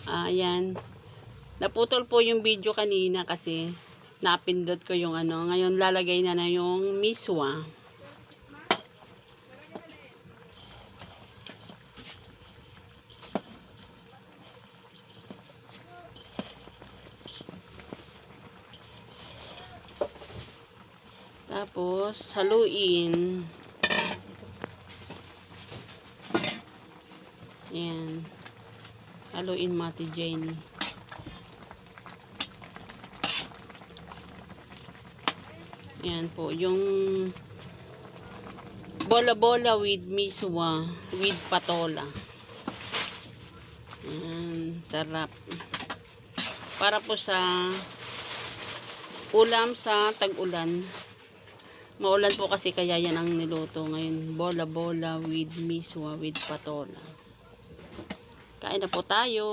Ayan. Naputol po yung video kanina kasi napindot ko yung ano. Ngayon lalagay na yung miswa. Tapos haluin. Ayan. Haluin mo, Ate Jenny. Ayan po. Yung bola-bola with miswa, with patola. Ayan. Sarap. Para po sa ulam sa tag-ulan. Maulan po kasi kaya yan ang niluto ngayon. Bola-bola with miswa, with patola. Kain na po tayo.